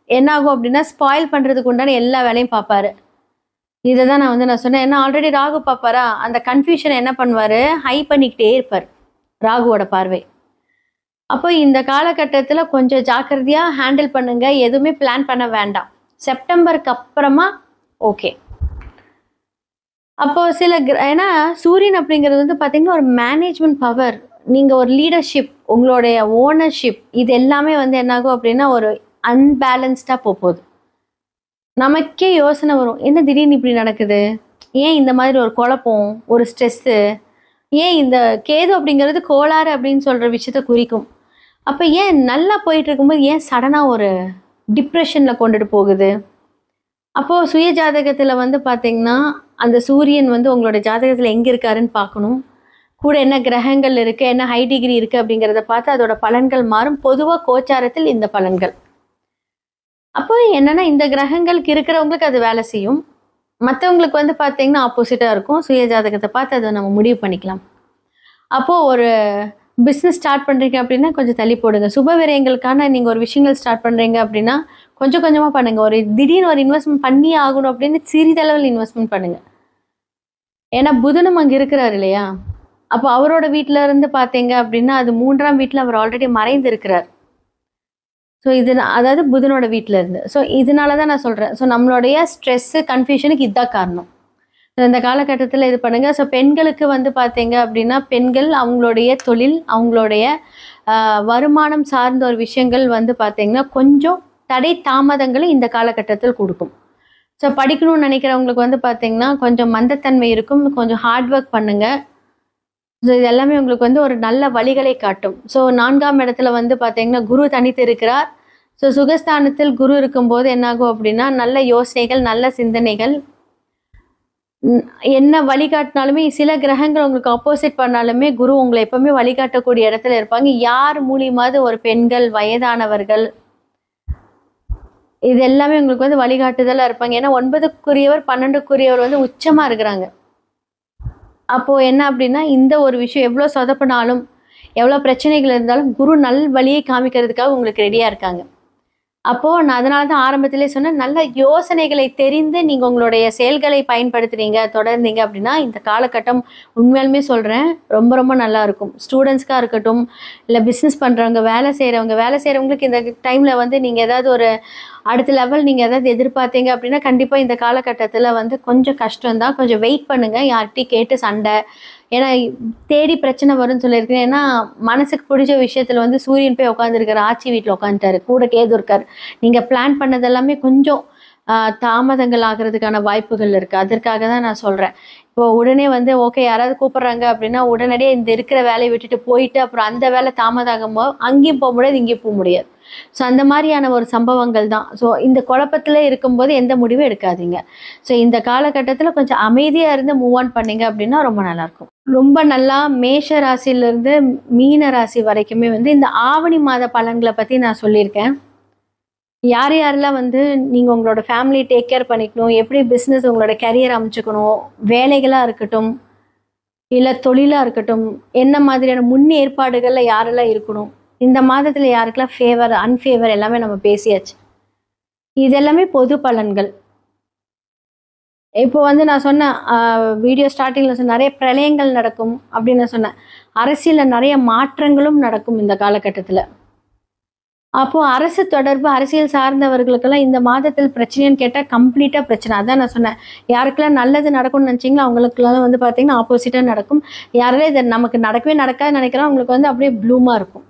என்னாகும் அப்படின்னா ஸ்பாயில் பண்ணுறதுக்கு உண்டான எல்லா வேலையும் பார்ப்பாரு. இதை தான் நான் சொன்னேன். ஏன்னா ஆல்ரெடி ராகு பார்ப்பாரா, அந்த கன்ஃபியூஷனை என்ன பண்ணுவார், ஹை பண்ணிக்கிட்டே இருப்பார் ராகுவோட பார்வை. அப்போ இந்த காலகட்டத்தில் கொஞ்சம் ஜாக்கிரதையாக ஹேண்டில் பண்ணுங்கள். எதுவுமே பிளான் பண்ண வேண்டாம். செப்டம்பருக்கு அப்புறமா ஓகே. அப்போது ஏன்னா சூரியன் அப்படிங்கிறது வந்து பார்த்திங்கன்னா ஒரு மேனேஜ்மெண்ட் பவர், நீங்கள் ஒரு லீடர்ஷிப், உங்களுடைய ஓனர்ஷிப், இது எல்லாமே வந்து என்னாகும் அப்படின்னா ஒரு அன்பேலன்ஸ்டாக போகுது. நமக்கே யோசனை வரும், என்ன திடீர்னு இப்படி நடக்குது, ஏன் இந்த மாதிரி ஒரு குழப்பம், ஒரு ஸ்ட்ரெஸ்ஸு, ஏன் இந்த கேது அப்படிங்கிறது கோளாறு அப்படின்னு சொல்கிற விஷயத்த குறிக்கும். அப்போ ஏன் நல்லா போயிட்டு இருக்கும்போது ஏன் சடனாக ஒரு டிப்ரெஷனில் கொண்டுட்டு போகுது. அப்போது சுய ஜாதகத்தில் வந்து பார்த்திங்கன்னா அந்த சூரியன் வந்து உங்களோட ஜாதகத்தில் எங்கே இருக்காருன்னு பார்க்கணும். கூட என்ன கிரகங்கள் இருக்குது, என்ன ஹை டிகிரி இருக்குது அப்படிங்கிறத பார்த்து அதோட பலன்கள் மாறும். பொதுவாக கோச்சாரத்தில் இந்த பலன்கள். அப்போ என்னென்னா இந்த கிரகங்களுக்கு இருக்கிறவங்களுக்கு அது வேலை செய்யும், மற்றவங்களுக்கு வந்து பார்த்திங்கன்னா ஆப்போசிட்டாக இருக்கும். சுய ஜாதகத்தை பார்த்து அதை நம்ம முடிவு பண்ணிக்கலாம். அப்போது ஒரு பிஸ்னஸ் ஸ்டார்ட் பண்ணுறீங்க அப்படின்னா கொஞ்சம் தள்ளி போடுங்க. சுப விரயங்களுக்கான நீங்கள் ஒரு விஷயங்கள் ஸ்டார்ட் பண்ணுறீங்க அப்படின்னா கொஞ்சம் கொஞ்சமாக பண்ணுங்கள். ஒரு திடீர்னு ஒரு இன்வெஸ்ட்மெண்ட் பண்ணி ஆகணும் அப்படின்னு சிறிதளவில் இன்வெஸ்ட்மெண்ட் பண்ணுங்கள். ஏன்னா புதனும் அங்கே இருக்கிறார் இல்லையா. அப்போ அவரோட வீட்டில் இருந்து பார்த்தீங்க அப்படின்னா அது 3ஆம் வீட்டில் அவர் ஆல்ரெடி மறைந்து இருக்கிறார். ஸோ இது அதாவது புதனோட வீட்டில் இருந்து. ஸோ இதனால தான் நான் சொல்கிறேன். ஸோ நம்மளுடைய ஸ்ட்ரெஸ்ஸு கன்ஃபியூஷனுக்கு இதுதான் காரணம். இந்த காலகட்டத்தில் இது பண்ணுங்கள். ஸோ பெண்களுக்கு வந்து பார்த்தீங்க அப்படின்னா பெண்கள் அவங்களுடைய தொழில், அவங்களுடைய வருமானம் சார்ந்த ஒரு விஷயங்கள் வந்து பார்த்தீங்கன்னா கொஞ்சம் தடை தாமதங்களை இந்த காலகட்டத்தில் கொடுக்கும். ஸோ படிக்கணும்னு நினைக்கிறவங்களுக்கு வந்து பார்த்தீங்கன்னா கொஞ்சம் மந்தத்தன்மை இருக்கும், கொஞ்சம் ஹார்ட் ஒர்க் பண்ணுங்க. ஸோ இது எல்லாமே உங்களுக்கு வந்து ஒரு நல்ல வழிகளை காட்டும். ஸோ 4ஆம் இடத்துல வந்து பார்த்தீங்கன்னா குரு தனித்து இருக்கிறார். ஸோ சுகஸ்தானத்தில் குரு இருக்கும்போது என்னாகும் அப்படின்னா நல்ல யோசனைகள், நல்ல சிந்தனைகள், என்ன வழிகாட்டினாலுமே சில கிரகங்கள் உங்களுக்கு ஆப்போசிட் பண்ணாலுமே குரு உங்களை எப்பவுமே வழிகாட்டக்கூடிய இடத்துல இருப்பாங்க. யார் மூலியமாவது ஒரு பெண்கள், வயதானவர்கள், இது எல்லாமே உங்களுக்கு வந்து வழிகாட்டுதலா இருப்பாங்க. ஏன்னா 9க்குரியவர் 12க்குரியவர் வந்து உச்சமா இருக்கிறாங்க. அப்போ என்ன அப்படின்னா இந்த ஒரு விஷயம் எவ்வளோ சொதப்பினாலும், எவ்வளோ பிரச்சனைகள் இருந்தாலும் குரு நல் வழியை காமிக்கிறதுக்காக உங்களுக்கு ரெடியா இருக்காங்க. அப்போ நான் அதனால தான் ஆரம்பத்திலே சொன்னேன், நல்ல யோசனைகளை தெரிந்து நீங்க உங்களுடைய செயல்களை பயன்படுத்துறீங்க, தொடர்ந்தீங்க அப்படின்னா இந்த காலகட்டம் உண்மையாலுமே சொல்றேன் ரொம்ப ரொம்ப நல்லா இருக்கும். ஸ்டூடெண்ட்ஸ்க்கா இருக்கட்டும், இல்லை பிஸ்னஸ் பண்றவங்க, வேலை செய்றவங்களுக்கு இந்த டைம்ல வந்து நீங்க ஏதாவது ஒரு அடுத்த லெவல் நீங்க ஏதாவது எதிர்பார்த்தீங்க அப்படின்னா கண்டிப்பா இந்த காலகட்டத்தில் வந்து கொஞ்சம் கஷ்டம்தான். கொஞ்சம் வெயிட் பண்ணுங்க, யார்கிட்டையும் கேட்டு சண்டை, ஏன்னா தேடி பிரச்சனை வரும்னு சொல்லியிருக்கேன். ஏன்னா மனசுக்கு பிடிச்ச விஷயத்துல வந்து சூரியன் போய் உட்காந்துருக்காரு, ஆட்சி வீட்டில் உட்காந்துட்டாரு, கூட கேது இருக்காரு. நீங்க பிளான் பண்ணது எல்லாமே கொஞ்சம் தாமதங்கள் ஆகிறதுக்கான வாய்ப்புகள் இருக்கு. அதற்காக தான் நான் சொல்றேன். இப்போ உடனே வந்து ஓகே யாராவது கூப்பிடுறாங்க அப்படின்னா உடனடியே இந்த இருக்கிற வேலையை விட்டுட்டு போயிட்டு அப்புறம் அந்த வேலை தாமதம் ஆகும்போது அங்கேயும் போக முடியாது, இங்கேயும் போக முடியாது. ஸோ அந்த மாதிரியான ஒரு சம்பவங்கள் தான். ஸோ இந்த குழப்பத்தில் இருக்கும்போது எந்த முடிவும் எடுக்காதீங்க. ஸோ இந்த காலகட்டத்தில் கொஞ்சம் அமைதியாக இருந்து மூவ் ஆன் பண்ணீங்க அப்படின்னா ரொம்ப நல்லாயிருக்கும். ரொம்ப நல்லா மேஷ ராசியிலிருந்து மீன ராசி வரைக்குமே வந்து இந்த ஆவணி மாத பலன்களை பற்றி நான் சொல்லியிருக்கேன். யார் யாரெல்லாம் வந்து நீங்கள் உங்களோட ஃபேமிலி டேக் கேர் பண்ணிக்கணும், எப்படி பிஸ்னஸ் உங்களோட கரியர் அமைச்சுக்கணும், வேலைகளாக இருக்கட்டும் இல்லை தொழிலாக இருக்கட்டும், என்ன மாதிரியான முன்னேற்பாடுகளில் யாரெல்லாம் இருக்கணும், இந்த மாதத்தில் யாருக்கெல்லாம் ஃபேவர் அன்ஃபேவர் எல்லாமே நம்ம பேசியாச்சு. இது எல்லாமே பொது பலன்கள். இப்போ வந்து நான் சொன்னேன் வீடியோ ஸ்டார்டிங்கில் சொன்ன நிறைய பிரளயங்கள் நடக்கும் அப்படின்னு நான் சொன்னேன். அரசியலில் நிறைய மாற்றங்களும் நடக்கும் இந்த காலகட்டத்தில். அப்போது அரசு தொடர்பு அரசியல் சார்ந்தவர்களுக்கெல்லாம் இந்த மாதத்தில் பிரச்சனைன்னு கேட்டால் கம்ப்ளீட்டாக பிரச்சனை. அதான் நான் சொன்னேன், யாருக்கெல்லாம் நல்லது நடக்கும்னு நினச்சிங்களோ அவங்களுக்குலாம் வந்து பார்த்திங்கன்னா ஆப்போசிட்டாக நடக்கும். யாரெல்லாம் இதை நமக்கு நடக்கவே நடக்காதுன்னு நினைக்கிறோம் அவங்களுக்கு வந்து அப்படியே ப்ளூமாக இருக்கும்.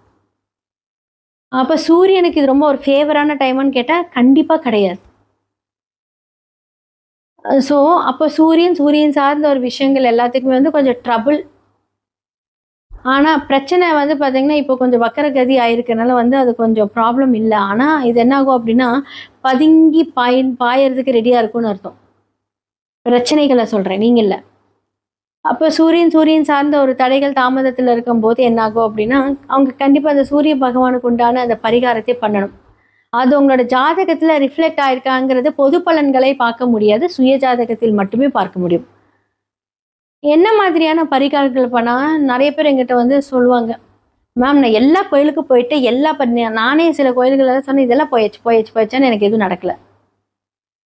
அப்போ சூரியனுக்கு இது ரொம்ப ஒரு ஃபேவரான டைமான்னு கேட்டால் கண்டிப்பாக கிடையாது. ஸோ அப்போ சூரியன் சார்ந்த ஒரு விஷயங்கள் எல்லாத்துக்குமே வந்து கொஞ்சம் ட்ரபுள். ஆனால் பிரச்சனை வந்து பார்த்திங்கன்னா இப்போ கொஞ்சம் வக்கரகதி ஆயிருக்கனால வந்து அது கொஞ்சம் ப்ராப்ளம் இல்லை. ஆனால் இது என்ன ஆகும் அப்படின்னா பதுங்கி பாயறதுக்கு ரெடியாக இருக்கும்னு அர்த்தம். பிரச்சனைகளை சொல்கிறேன், நீங்கள் இல்லை. அப்போ சூரியன் சார்ந்த ஒரு தடைகள் தாமதத்தில் இருக்கும்போது என்னாகும் அப்படின்னா அவங்க கண்டிப்பாக அந்த சூரிய பகவானுக்கு உண்டான அந்த பரிகாரத்தை பண்ணணும். அது உங்களோட ஜாதகத்தில் ரிஃப்ளெக்ட் ஆயிருக்காங்கிறது பொது பலன்களை பார்க்க முடியாது, சுய ஜாதகத்தில் மட்டுமே பார்க்க முடியும். என்ன மாதிரியான பரிகாரங்கள் பண்ணால் நிறைய பேர் எங்கிட்ட வந்து சொல்லுவாங்க, மேம் நான் எல்லா கோயிலுக்கும் போயிட்டு நானே சில கோயில்களெல்லாம் சொன்னேன், இதெல்லாம் போயாச்சுன்னு எனக்கு எதுவும் நடக்கலை.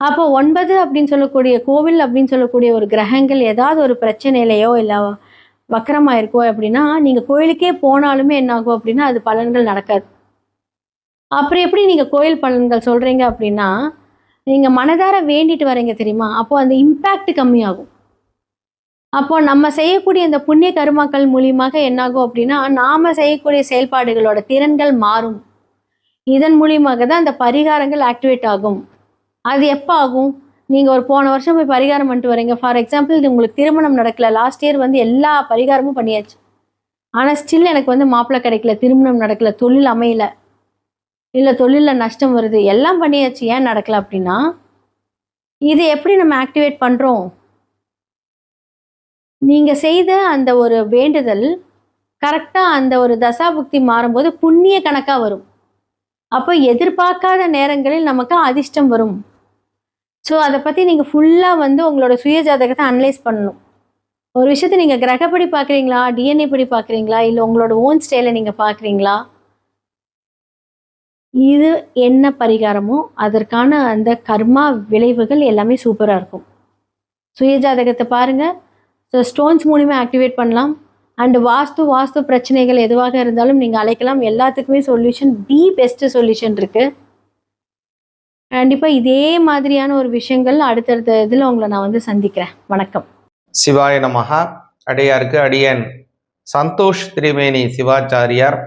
அப்போ 9 அப்படின்னு சொல்லக்கூடிய கோவில் அப்படின்னு சொல்லக்கூடிய ஒரு கிரகங்கள் ஏதாவது ஒரு பிரச்சனையிலையோ இல்லை வக்கரமாக இருக்கோ அப்படின்னா நீங்கள் கோயிலுக்கே போனாலுமே என்னாகும் அப்படின்னா அது பலன்கள் நடக்காது. அப்புறம் எப்படி நீங்கள் கோயில் பலன்கள் சொல்கிறீங்க அப்படின்னா நீங்கள் மனதார வேண்டிட்டு வரீங்க தெரியுமா, அப்போது அந்த இம்பேக்ட் கம்மியாகும். அப்போது நம்ம செய்யக்கூடிய இந்த புண்ணிய கர்மாக்கள் மூலியமாக என்னாகும் அப்படின்னா நாம் செய்யக்கூடிய செயல்பாடுகளோட திறன்கள் மாறும். இதன் மூலியமாக தான் அந்த பரிகாரங்கள் ஆக்டிவேட் ஆகும். அது எப்போ ஆகும், நீங்கள் ஒரு போன வருஷம் போய் பரிகாரம் பண்ணிட்டு வரீங்க. ஃபார் எக்ஸாம்பிள் இது உங்களுக்கு திருமணம் நடக்கலை, லாஸ்ட் இயர் வந்து எல்லா பரிகாரமும் பண்ணியாச்சு, ஆனால் ஸ்டில் எனக்கு வந்து மாப்பிள்ளை கிடைக்கல, திருமணம் நடக்கலை, தொழில் அமையல, இல்லை தொழிலில் நஷ்டம் வருது, எல்லாம் பண்ணியாச்சு, ஏன் நடக்கலை அப்படின்னா இது எப்படி நம்ம ஆக்டிவேட் பண்ணுறோம்? நீங்கள் செய்த அந்த ஒரு வேண்டுதல் கரெக்டாக அந்த ஒரு தசாபுக்தி மாறும்போது புண்ணிய கணக்காக வரும். அப்போ எதிர்பார்க்காத நேரங்களில் நமக்கு அதிர்ஷ்டம் வரும். ஸோ அதை பற்றி நீங்கள் ஃபுல்லாக வந்து உங்களோட சுய ஜாதகத்தை அனலைஸ் பண்ணணும். ஒரு விஷயத்தை நீங்கள் கிரகப்படி பார்க்குறீங்களா, டிஎன்ஏ படி பார்க்குறீங்களா, இல்லை உங்களோட ஓன் ஸ்டைலை நீங்கள் பார்க்குறீங்களா, இது என்ன பரிகாரமோ அதற்கான அந்த கர்மா விளைவுகள் எல்லாமே சூப்பராக இருக்கும். சுய ஜாதகத்தை பாருங்கள். ஸோ ஸ்டோன்ஸ் மூலிமா ஆக்டிவேட் பண்ணலாம். அண்டு வாஸ்து பிரச்சனைகள் எதுவாக இருந்தாலும் நீங்கள் அழைக்கலாம். எல்லாத்துக்குமே சொல்யூஷன், தி பெஸ்ட் சொல்யூஷன் இருக்குது. கண்டிப்பாக இதே மாதிரியான ஒரு விஷயங்கள் அடுத்தடுத்த இதில் உங்களை நான் வந்து சந்திக்கிறேன். வணக்கம். சிவாய நமஹ. அடியாருக்கு அடியன் சந்தோஷ் திரிவேணி சிவாச்சாரியார்,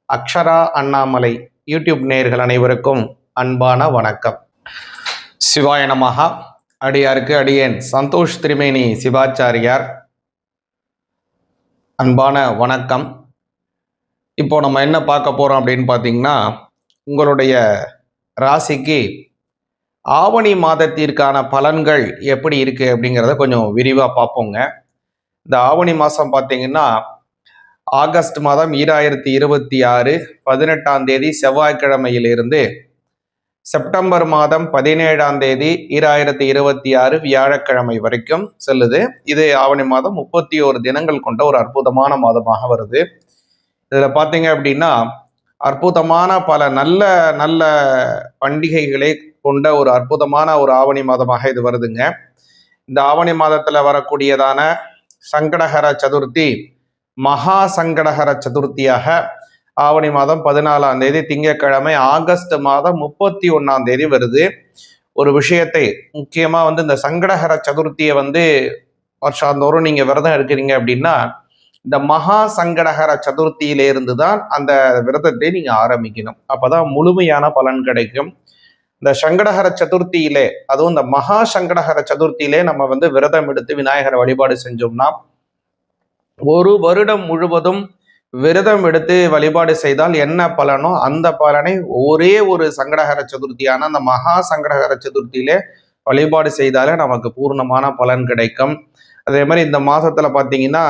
அக்ஷரா அண்ணாமலை யூடியூப் நேயர்கள் அனைவருக்கும் அன்பான வணக்கம். சிவாய நமஹ. அடியாருக்கு அடியேன் சந்தோஷ் திரிமேனி சிவாச்சாரியார் அன்பான வணக்கம். இப்போ நம்ம என்ன பார்க்க போறோம் அப்படின்னு பார்த்தீங்கன்னா, உங்களுடைய ராசிக்கு ஆவணி மாதத்திற்கான பலன்கள் எப்படி இருக்கு அப்படிங்கிறத கொஞ்சம் விரிவாக பார்ப்போங்க. இந்த ஆவணி மாதம் பார்த்தீங்கன்னா ஆகஸ்ட் மாதம் 2026 18ஆம் தேதி செவ்வாய்க்கிழமையிலிருந்து செப்டம்பர் மாதம் 17ஆம் தேதி 2026 வியாழக்கிழமை வரைக்கும் செல்லுது. இது ஆவணி மாதம் 31 தினங்கள் கொண்ட ஒரு அற்புதமான மாதமாக வருது. இதுல பாத்தீங்க அப்படின்னா அற்புதமான பல நல்ல நல்ல பண்டிகைகளை கொண்ட ஒரு அற்புதமான ஒரு ஆவணி மாதமாக இது வருதுங்க. இந்த ஆவணி மாதத்துல வரக்கூடியதான சங்கடஹர சதுர்த்தி மகா சங்கடஹர சதுர்த்தியாக ஆவணி மாதம் 14ஆம் தேதி திங்கட்கிழமை ஆகஸ்ட் மாதம் 31ஆம் தேதி வருது. ஒரு விஷயத்தை முக்கியமா இந்த சங்கடஹர சதுர்த்தியை வருஷாந்தோறும் நீங்க விரதம் இருக்கிறீங்க அப்படின்னா இந்த மகா சங்கடஹர சதுர்த்தியிலிருந்து தான் அந்த விரதத்தை நீங்க ஆரம்பிக்கணும். அப்பதான் முழுமையான பலன் கிடைக்கும். இந்த சங்கடஹர சதுர்த்தியிலே, அதுவும் இந்த மகா சங்கடஹர சதுர்த்தியிலே நம்ம விரதம் எடுத்து விநாயகரை வழிபாடு செஞ்சோம்னா ஒரு வருடம் முழுவதும் விரதம் எடுத்து வழிபாடு செய்தால் என்ன பலனோ அந்த பலனை ஒரே ஒரு சங்கடஹர சதுர்த்தியான அந்த மகா சங்கடஹர சதுர்த்தியிலே வழிபாடு செய்தாலே நமக்கு பூர்ணமான பலன் கிடைக்கும். அதே மாதிரி இந்த மாதத்துல பார்த்தீங்கன்னா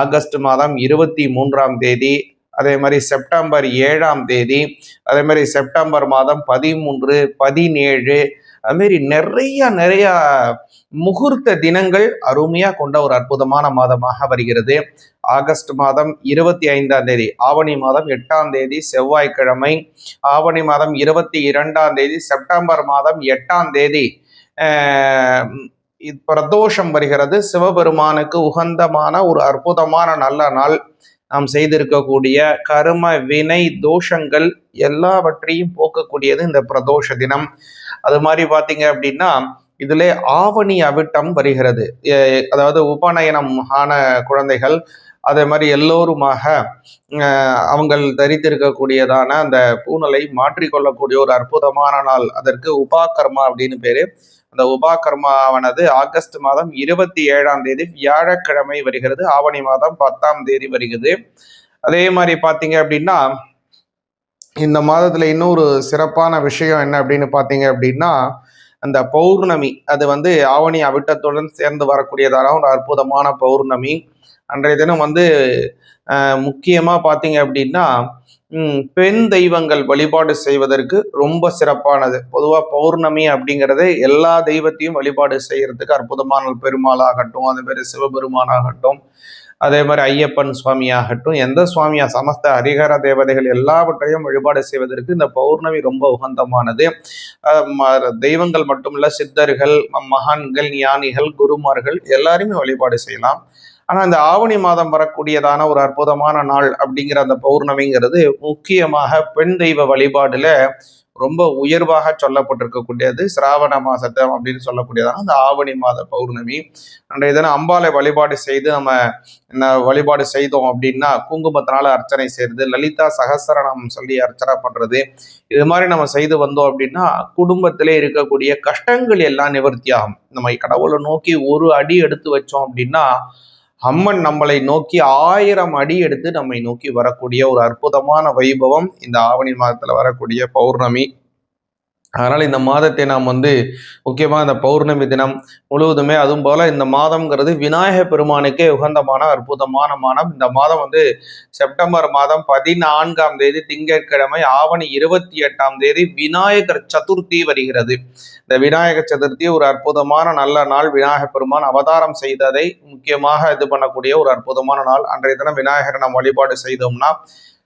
ஆகஸ்ட் மாதம் 23ஆம் தேதி, அதே மாதிரி செப்டம்பர் 7ஆம் தேதி, அதே மாதிரி செப்டம்பர் மாதம் 13, 17, அதுமாரி நிறைய முகூர்த்த தினங்கள் அருமையா கொண்ட ஒரு அற்புதமான மாதமாக வருகிறது. ஆகஸ்ட் மாதம் 25ஆம் தேதி ஆவணி மாதம் 8ஆம் தேதி செவ்வாய்க்கிழமை, ஆவணி மாதம் 22ஆம் தேதி செப்டம்பர் மாதம் 8ஆம் தேதி பிரதோஷம் வருகிறது. சிவபெருமானுக்கு உகந்தமான ஒரு அற்புதமான நல்ல நாள். நாம் செய்திருக்கக்கூடிய கர்ம வினை தோஷங்கள் எல்லாவற்றையும் போக்கக்கூடியது இந்த பிரதோஷ தினம். அது மாதிரி பார்த்தீங்க அப்படின்னா இதுல ஆவணி அவிட்டம் வருகிறது. அதாவது உபநயனம் ஆன குழந்தைகள் அதே மாதிரி எல்லோருமாக அவங்கள் தரித்திருக்கக்கூடியதான அந்த பூணலை மாற்றிக்கொள்ளக்கூடிய ஒரு அற்புதமான நாள். அதற்கு உபாகர்மா அப்படின்னு பேரு. அந்த உபாகர்மாவானது ஆகஸ்ட் மாதம் 27ஆம் தேதி வியாழக்கிழமை வருகிறது. ஆவணி மாதம் 10ஆம் தேதி வருகிறது. அதே மாதிரி பார்த்தீங்க அப்படின்னா இந்த மாதத்துல இன்னொரு சிறப்பான விஷயம் என்ன அப்படின்னு பார்த்தீங்க அப்படின்னா அந்த பௌர்ணமி, அது ஆவணி அவிட்டத்துடன் சேர்ந்து வரக்கூடியதான ஒரு அற்புதமான பௌர்ணமி. அன்றைய தினம் முக்கியமா பார்த்தீங்க அப்படின்னா பெண் தெய்வங்கள் வழிபாடு செய்வதற்கு ரொம்ப சிறப்பானது. பொதுவாக பௌர்ணமி அப்படிங்கிறது எல்லா தெய்வத்தையும் வழிபாடு செய்யறதுக்கு அற்புதமான பெருமாளாகட்டும், அதே மாதிரி சிவபெருமானாகட்டும், அதே மாதிரி ஐயப்பன் சுவாமியாகட்டும், எந்த சுவாமியா சமஸ்த ஹரிஹர தேவதைகள் எல்லாவற்றையும் வழிபாடு செய்வதற்கு இந்த பௌர்ணமி ரொம்ப உகந்தமானது. தெய்வங்கள் மட்டுமல்ல, சித்தர்கள், மகான்கள், ஞானிகள், குருமார்கள் எல்லாருமே வழிபாடு செய்யலாம். ஆனா இந்த ஆவணி மாதம் வரக்கூடியதான ஒரு அற்புதமான நாள் அப்படிங்கிற அந்த பௌர்ணமிங்கிறது முக்கியமாக பெண் தெய்வ வழிபாடுல ரொம்ப உயர்வாக சொல்லப்பட்டிருக்கக்கூடியது. சிராவண மாசத்தை அப்படின்னு சொல்லக்கூடியதான அந்த ஆவணி மாத பௌர்ணமி. அன்றைய தினம் அம்பாலை வழிபாடு செய்து நம்ம வழிபாடு செய்தோம் அப்படின்னா குங்குமத்தினால அர்ச்சனை செய்யறது, லலிதா சகஸ்ரநாமம் சொல்லி அர்ச்சனை பண்றது, இது மாதிரி நம்ம செய்து வந்தோம் அப்படின்னா குடும்பத்திலே இருக்கக்கூடிய கஷ்டங்கள் எல்லாம் நிவர்த்தி ஆகும். நம்ம கடவுளை நோக்கி ஒரு அடி எடுத்து வச்சோம் அப்படின்னா அம்மன் நம்மளை நோக்கி 1000 அடி எடுத்து நம்மை நோக்கி வரக்கூடிய ஒரு அற்புதமான வைபவம் இந்த ஆவணி மாதத்துல வரக்கூடிய பௌர்ணமி. அதனால இந்த மாதத்தை நாம் முக்கியமா இந்த பௌர்ணமி தினம் முழுவதுமே, அதுவும் போல இந்த மாதம்ங்கிறது விநாயக பெருமானுக்கே உகந்தமான அற்புதமான மாதம். இந்த மாதம் செப்டம்பர் மாதம் 14ஆம் தேதி திங்கட்கிழமை ஆவணி 28ஆம் தேதி விநாயகர் சதுர்த்தி வருகிறது. இந்த விநாயகர் சதுர்த்தி ஒரு அற்புதமான நல்ல நாள். விநாயக பெருமான் அவதாரம் செய்ததை முக்கியமாக இது பண்ணக்கூடிய ஒரு அற்புதமான நாள். அன்றைய தினம் விநாயகரை நாம் வழிபாடு செய்தோம்னா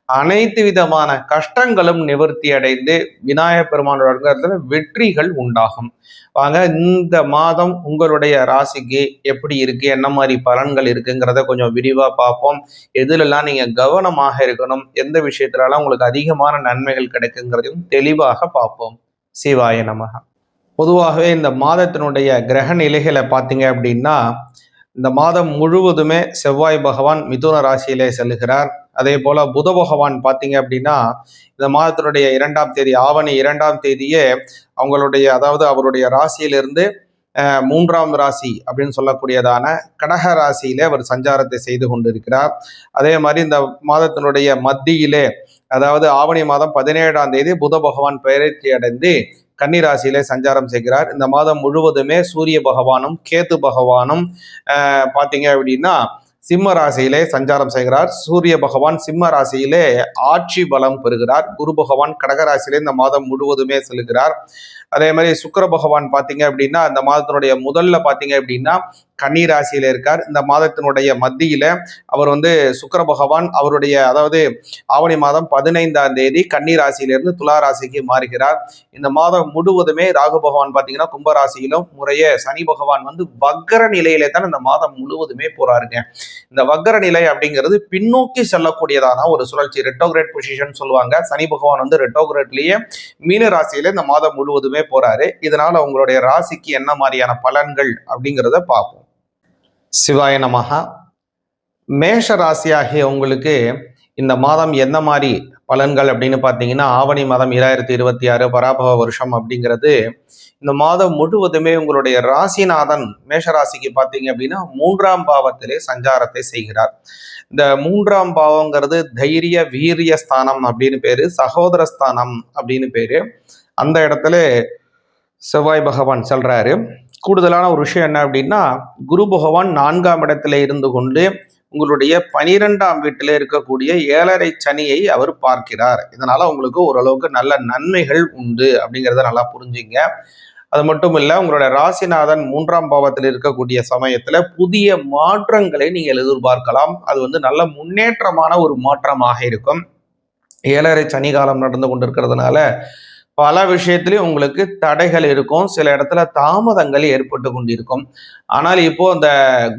அனைத்து விதமான கஷ்டங்களும் நிவர்த்தி அடைந்து விநாயக பெருமானோட வெற்றிகள் உண்டாகும். வாங்க இந்த மாதம் உங்களுடைய ராசிக்கு எப்படி இருக்கு, என்ன மாதிரி பலன்கள் இருக்குங்கிறத கொஞ்சம் விரிவா பார்ப்போம். எதுலெல்லாம் நீங்க கவனமாக இருக்கணும், எந்த விஷயத்துலலாம் உங்களுக்கு அதிகமான நன்மைகள் கிடைக்குங்கிறதையும் தெளிவாக பார்ப்போம். சிவாய நமக. பொதுவாகவே இந்த மாதத்தினுடைய கிரக நிலைகளை பார்த்தீங்க அப்படின்னா இந்த மாதம் முழுவதுமே செவ்வாய் பகவான் மிதுன ராசியிலே செல்லுகிறார். அதே போல புத பகவான் பார்த்தீங்க அப்படின்னா இந்த மாதத்தினுடைய 2ஆம் தேதி ஆவணி 2ஆம் தேதியே அவருடைய ராசியிலிருந்து மூன்றாம் ராசி அப்படின்னு சொல்லக்கூடியதான கடக ராசியிலே அவர் சஞ்சாரத்தை செய்து கொண்டிருக்கிறார். அதே மாதிரி இந்த மாதத்தினுடைய மத்தியிலே, அதாவது ஆவணி மாதம் 17ஆம் தேதி புத பகவான் பெயர்ச்சி அடைந்து கன்னி ராசியிலே சஞ்சாரம் செய்கிறார். இந்த மாதம் முழுவதுமே சூரிய பகவானும் கேது பகவானும் பார்த்தீங்க அப்படின்னா சிம்ம ராசியிலே சஞ்சாரம் செய்கிறார். சூரிய பகவான் சிம்ம ராசியிலே ஆட்சி பலம் பெறுகிறார். குரு பகவான் கடகராசியிலே இந்த மாதம் முழுவதுமே செல்கிறார். அதே மாதிரி சுக்கிர பகவான் பார்த்தீங்க அப்படின்னா இந்த மாதத்தினுடைய முதல்ல பார்த்தீங்க அப்படின்னா கன்னி ராசியில இருக்கார். இந்த மாதத்தினுடைய மத்தியில அவர் சுக்கிர பகவான் அவருடைய, அதாவது ஆவணி மாதம் 15ஆம் தேதி கன்னி ராசியிலிருந்து துலா ராசிக்கு மாறுகிறார். இந்த மாதம் முழுவதுமே ராகு பகவான் பார்த்தீங்கன்னா கும்பராசியிலும், முறையே சனி பகவான் வக்கர நிலையிலே தான் இந்த மாதம் முழுவதுமே போறாருங்க. இந்த வக்கர நிலை அப்படிங்கிறது பின்னோக்கி செல்லக்கூடியதான ஒரு சுழற்சி, ரெட்டோகிரேட் பொசிஷன் சொல்லுவாங்க. சனி பகவான் ரெட்டோகிரேட்லயே மீன ராசியில இந்த மாதம் முழுவதுமே போறாரு. இதனால உங்களுடைய ராசிக்கு என்ன மாதிரியான பலன்கள் அப்படிங்கிறத பார்ப்போம். சிவாய நமஹா. மேஷ ராசியாகிய உங்களுக்கு இந்த மாதம் என்ன மாதிரி பலன்கள் அப்படின்னு பார்த்தீங்கன்னா, ஆவணி மாதம் 2026 பராபவ வருஷம் அப்படிங்கிறது இந்த மாதம் முழுவதுமே உங்களுடைய ராசிநாதன் மேஷராசிக்கு பார்த்தீங்க அப்படின்னா 3ஆம் பாவத்திலே சஞ்சாரத்தை செய்கிறார். இந்த 3ஆம் பாவங்கிறது தைரிய வீரிய ஸ்தானம் அப்படின்னு பேரு, சகோதர ஸ்தானம் அப்படின்னு பேரு. அந்த இடத்துல செவ்வாய் பகவான் செல்றாரு. கூடுதலான ஒரு விஷயம் என்ன அப்படின்னா, குரு பகவான் 4ஆம் இடத்துல இருந்து கொண்டு உங்களுடைய 12ஆம் வீட்டில் இருக்கக்கூடிய 7.5 சனியை அவர் பார்க்கிறார். இதனால உங்களுக்கு ஓரளவுக்கு நல்ல நன்மைகள் உண்டு அப்படிங்கிறத நல்லா புரிஞ்சுங்க. அது மட்டும் இல்லை, உங்களுடைய ராசிநாதன் 3ஆம் பாவத்தில் இருக்கக்கூடிய சமயத்துல புதிய மாற்றங்களை நீங்கள் எதிர்பார்க்கலாம். அது நல்ல முன்னேற்றமான ஒரு மாற்றமாக இருக்கும். 7.5 சனி காலம் நடந்து கொண்டிருக்கிறதுனால பல விஷயத்திலையும் உங்களுக்கு தடைகள் இருக்கும், சில இடத்துல தாமதங்கள் ஏற்பட்டு கொண்டிருக்கும். ஆனால் இப்போ அந்த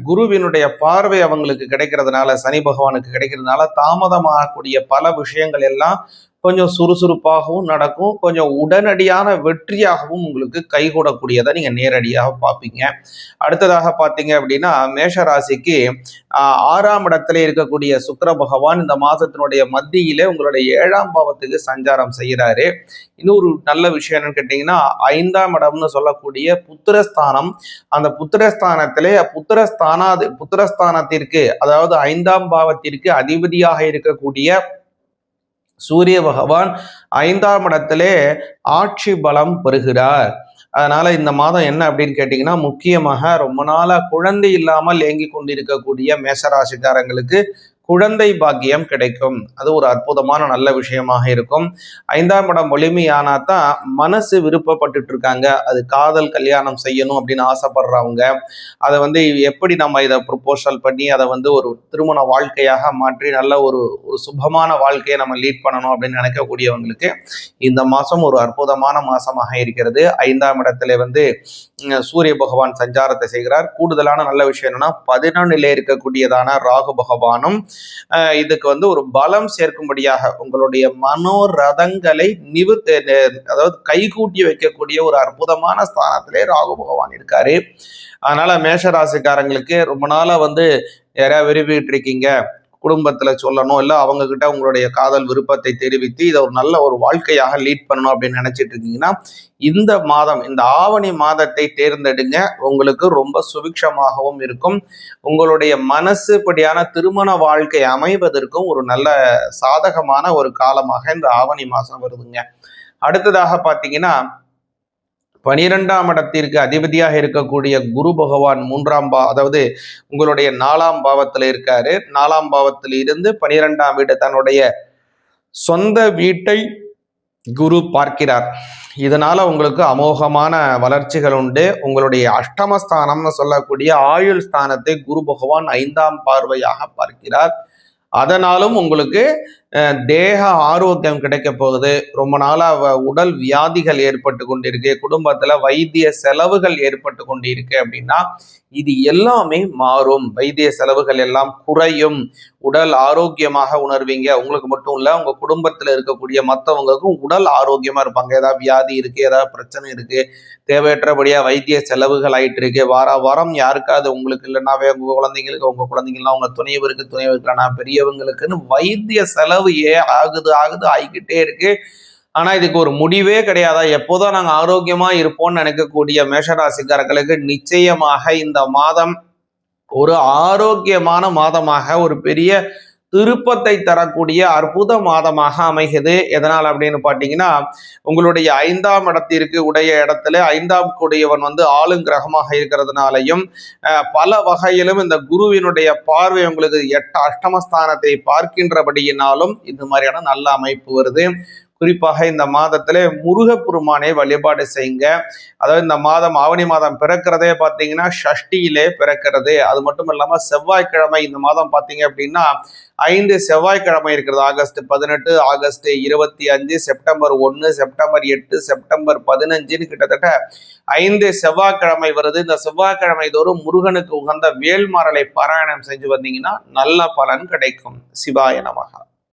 குருவினுடைய பார்வை அவங்களுக்கு கிடைக்கிறதுனால, சனி பகவானுக்கு கிடைக்கிறதுனால தாமதமாகக்கூடிய பல விஷயங்கள் எல்லாம் கொஞ்சம் சுறுசுறுப்பாகவும் நடக்கும், கொஞ்சம் உடனடியான வெற்றியாகவும் உங்களுக்கு கைகூடக்கூடியதை நீங்க நேரடியாக பார்ப்பீங்க. அடுத்ததாக பார்த்தீங்க அப்படின்னா மேஷ ராசிக்கு 6ஆம் இடத்துல இருக்கக்கூடிய சுக்கிர பகவான் இந்த மாதத்தினுடைய மத்தியிலே உங்களுடைய 7ஆம் பாவத்துக்கு சஞ்சாரம் செய்கிறாரு. இன்னொரு நல்ல விஷயம் என்னன்னு கேட்டீங்கன்னா, 5ஆம் இடம்னு சொல்லக்கூடிய புத்திரஸ்தானம், அந்த புத்திரஸ்தானத்திலே புத்திரஸ்தானத்திற்கு, அதாவது 5ஆம் பாவத்திற்கு அதிபதியாக இருக்கக்கூடிய சூரிய பகவான் 5ஆம் இடத்திலே ஆட்சி பலம் பெறுகிறார். அதனால இந்த மாதம் என்ன அப்படின்னு கேட்டீங்கன்னா, முக்கியமாக ரொம்ப நாளா குழந்தை இல்லாமல் ஏங்கி கொண்டிருக்கக்கூடிய மேஷராசிக்காரங்களுக்கு குழந்தை பாக்கியம் கிடைக்கும். அது ஒரு அற்புதமான நல்ல விஷயமாக இருக்கும். 5ஆம் இடம் வலிமையானா தான் மனசு விருப்பப்பட்டுட்டு இருக்காங்க, அது காதல் கல்யாணம் செய்யணும் அப்படின்னு ஆசைப்படுறவங்க, அதை எப்படி நம்ம இதை ப்ரொபோசல் பண்ணி அதை ஒரு திருமண வாழ்க்கையாக மாற்றி நல்ல ஒரு சுபமான வாழ்க்கையை நம்ம லீட் பண்ணணும் அப்படின்னு நினைக்கக்கூடியவங்களுக்கு இந்த மாதம் ஒரு அற்புதமான மாசமாக இருக்கிறது. 5ஆம் இடத்துல சூரிய பகவான் சஞ்சாரத்தை செய்கிறார். கூடுதலான நல்ல விஷயம் என்னன்னா, 11லே இருக்கக்கூடியதான ராகு பகவானும் இதுக்கு ஒரு பலம் சேர்க்கும்படியாக உங்களுடைய மனோரதங்களை அதாவது கைகூட்டி வைக்கக்கூடிய ஒரு அற்புதமான ஸ்தானத்திலே ராகு பகவான் இருக்காரு. அதனால மேஷராசிக்காரங்களுக்கு ரொம்ப நாளா யாரையா விரும்பிட்டு இருக்கீங்க, குடும்பத்துல சொல்லணும், இல்லை அவங்க கிட்ட உங்களுடைய காதல் விருப்பத்தை தெரிவித்து இதை ஒரு நல்ல ஒரு வாழ்க்கையாக லீட் பண்ணணும் அப்படின்னு நினைச்சிட்டு இருக்கீங்கன்னா, இந்த மாதம், இந்த ஆவணி மாதத்தை தேர்ந்தெடுங்க. உங்களுக்கு ரொம்ப சுபிக்ஷமாகவும் இருக்கும். உங்களுடைய மனசு படியான திருமண வாழ்க்கை அமைவதற்கும் ஒரு நல்ல சாதகமான ஒரு காலமாக இந்த ஆவணி மாதம் வருதுங்க. அடுத்ததாக பார்த்தீங்கன்னா, 12ஆம் இடத்திற்கு அதிபதியாக இருக்கக்கூடிய குரு பகவான் 3ஆம் அதாவது உங்களுடைய 4ஆம் பாவத்தில் இருக்காரு. 4ஆம் பாவத்தில் இருந்து 12ஆம் வீட்டை, தன்னுடைய சொந்த வீட்டை குரு பார்க்கிறார். இதனால உங்களுக்கு அமோகமான வளர்ச்சிகள் உண்டு. உங்களுடைய அஷ்டமஸ்தானம்னு சொல்லக்கூடிய ஆயுள் ஸ்தானத்தை குரு பகவான் 5ஆம் பார்வையாக பார்க்கிறார். அதனாலும் உங்களுக்கு தேக ஆரோக்கியம் கிடைக்க போகுது. ரொம்ப நாளா உடல் வியாதிகள் ஏற்பட்டு கொண்டிருக்கு, குடும்பத்துல வைத்திய செலவுகள் ஏற்பட்டு கொண்டிருக்கு அப்படின்னா இது எல்லாமே மாறும். வைத்திய செலவுகள் எல்லாம் குறையும், உடல் ஆரோக்கியமாக உணர்வீங்க. உங்களுக்கு மட்டும் இல்ல, உங்க குடும்பத்துல இருக்கக்கூடிய மற்றவங்களுக்கும் உடல் ஆரோக்கியமா இருப்பாங்க. ஏதாவது வியாதி இருக்கு, ஏதாவது பிரச்சனை இருக்கு, தேவையற்றபடியா வைத்திய செலவுகள் ஆயிட்டு இருக்கு, வாரம் யாருக்காவது உங்களுக்கு இல்லைன்னாவே உங்க குழந்தைங்களுக்கு, உங்க குழந்தைங்கலாம் உங்க துணைவருக்கு இல்லைன்னா பெரியவங்களுக்குன்னு வைத்திய செலவு ஆகிக்கிட்டே இருக்கு. ஆனா இதுக்கு ஒரு முடிவே கிடையாதா, எப்போதும் நாங்க ஆரோக்கியமா இருப்போம்னு நினைக்கக்கூடிய மேஷராசிக்காரர்களுக்கு நிச்சயமாக இந்த மாதம் ஒரு ஆரோக்கியமான மாதமாக, ஒரு பெரிய திருப்பத்தை தரக்கூடிய அற்புத மாதமாக அமைகிறது. எதனால் அப்படின்னு பார்த்தீங்கன்னா, உங்களுடைய 5ஆம் இடத்திற்கு உடைய இடத்துல 5ஆம் கூடியவன் ஆளும் கிரகமாக இருக்கிறதுனாலையும், பல வகையிலும் இந்த குருவினுடைய பார்வை உங்களுக்கு அஷ்டமஸ்தானத்தை பார்க்கின்றபடியினாலும் இந்த மாதிரியான நல்ல அமைப்பு வருது. குறிப்பாக இந்த மாதத்துல முருகப்பெருமானை வழிபாடு செய்யுங்க. அதாவது இந்த மாதம் ஆவணி மாதம் பிறக்கிறதே பார்த்தீங்கன்னா ஷஷ்டியிலே பிறக்கிறது. அது மட்டும் இல்லாம செவ்வாய்க்கிழமை இந்த மாதம் பார்த்தீங்க அப்படின்னா 5 செவ்வாய்க்கிழமை இருக்கிறது. August 18, August 25, September 1, September 8, September 15 கிட்டத்தட்ட 5 செவ்வாய்க்கிழமை வருது. இந்த செவ்வாய்க்கிழமை தோறும் முருகனுக்கு உகந்த வேல்மாறலை பாராயணம் செஞ்சு வந்தீங்கன்னா நல்ல பலன் கிடைக்கும். சிவாய நமகா.